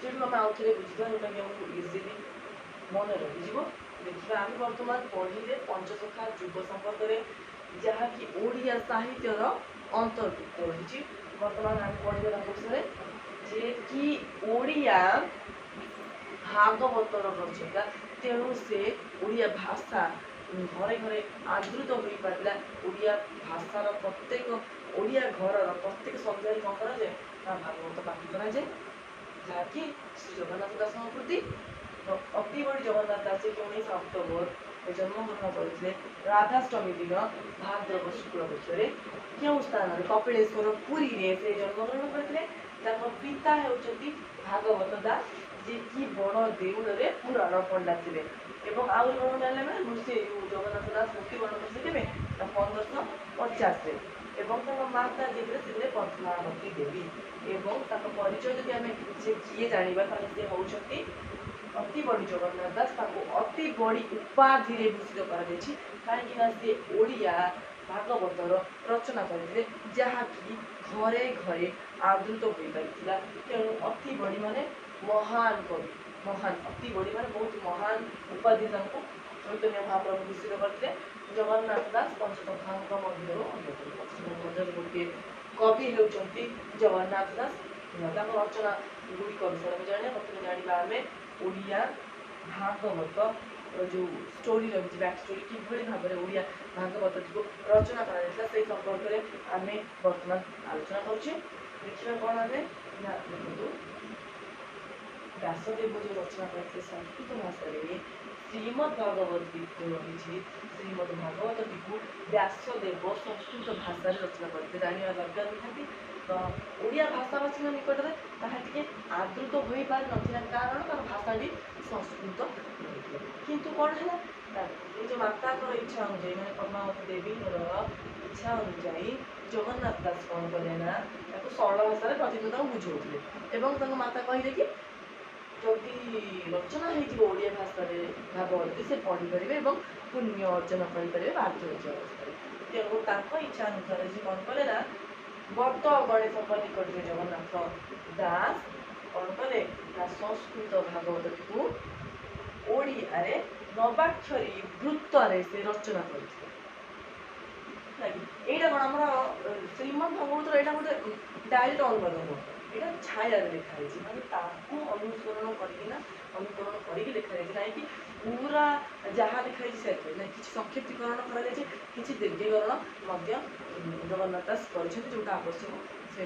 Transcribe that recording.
सेठू आम आउ थे बुझा जोटा कि आमको इजिली मन रही देखिए आम बर्तमान पढ़े पंचसखा जुग संपर्क जहाँकि ओडिया साहित्यर अंतर्भुक्त रही बर्तमान आम पढ़े विषय जे कि ओडिया भागवतर रचयिता तेणु से ओडिया भाषा घरे घरे आदृत हो पारा ओडिया भाषार प्रत्येक ओडिया घर प्रत्येक सन्ध्या कौन कराए भागवत पाठ कराए जहाँकि श्री जगन्नाथ दास कृति अति बड़ी जगन्नाथ दास जी 19 अक्टोबर जन्मग्रहण करते राधाष्टमी दिन भाद्रव शुक्ल पक्षरे क्यों स्थान कपिलेश्वर पुरी से जन्मग्रहण करते पिता होती भागवत दास जे कि बड़ देउल पुराण पंडा थे एवं आउ कौन जाने ना जगन्नाथ दास मृत्युवरण करते 1550 एवं माता जी थे पद्मावती देवी एवं परिचय जब आम से किए जाना सी होती अति बड़ी जगन्नाथ दास अति बड़ी उपाधि भूषित कहीं सी ओडिया भागवतर रचना करते जहाँकि घरे घरे आदृत हो पारी तेणु अति बड़ी माने महान कवि महान अति बड़ी माने बहुत महान उपाधि चैतन्य महाप्रभु भूषित करते जगन्नाथ दास पंचसखा मध्य गोटे कवि होती जगन्नाथ दास रचना गुड़िक विषय में जाने प्रथम जाना आम ओडिया भागवत जो स्टोरी रही बैक स्टोरी किभली भाव में ओडिया भागवत को रचना कर संपर्क में आम बर्तमान आलोचना करुचे देखिए कौन आम देखो व्यासदेव जो रचना करते संस्कृत भाषा श्रीमद भागवत गीत रही श्रीमद भागवत गीत को व्यासदेव संस्कृत भाषा रचना करते जानवा दरकार निहाती तो ओडिया भाषाभाषी निकट में ताहा टिके आदृत हो पार नथिला कारण तार भाषाटी संस्कृत किंतु कौन है जो माता इच्छा अनुजाई मैंने पद्मावती देवी इच्छा अनुजाई जगन्नाथ दास कौन कले ना सरल भाषा प्रतिदिन बुझाते माता कहले कि जदि रचना होडिया भाषा भागवत से पढ़ी पारे और पुण्य अर्जन करेंगे भारतीय अवस्था तेणु इच्छा अनुसार जी कौन कले ना बड़ गणेश निकट में जगन्नाथ दास कौन कले संस्कृत भागवत को ओडिया नवाक्षरी वृत्तरे से रचना करते यहाँ कौन आम श्रीमद भागवत यहाँ गोटे डायरेक्ट अनुवाद नुह यहाँ छाया लिखाई माने अनुसरण अनुकरण करके लिखाई कहीं पूरा जहाँ लिखाई से कि संक्षिप्तीकरण कर दीर्घीकरण जगन्नाथ दास कर जोटा आवश्यक से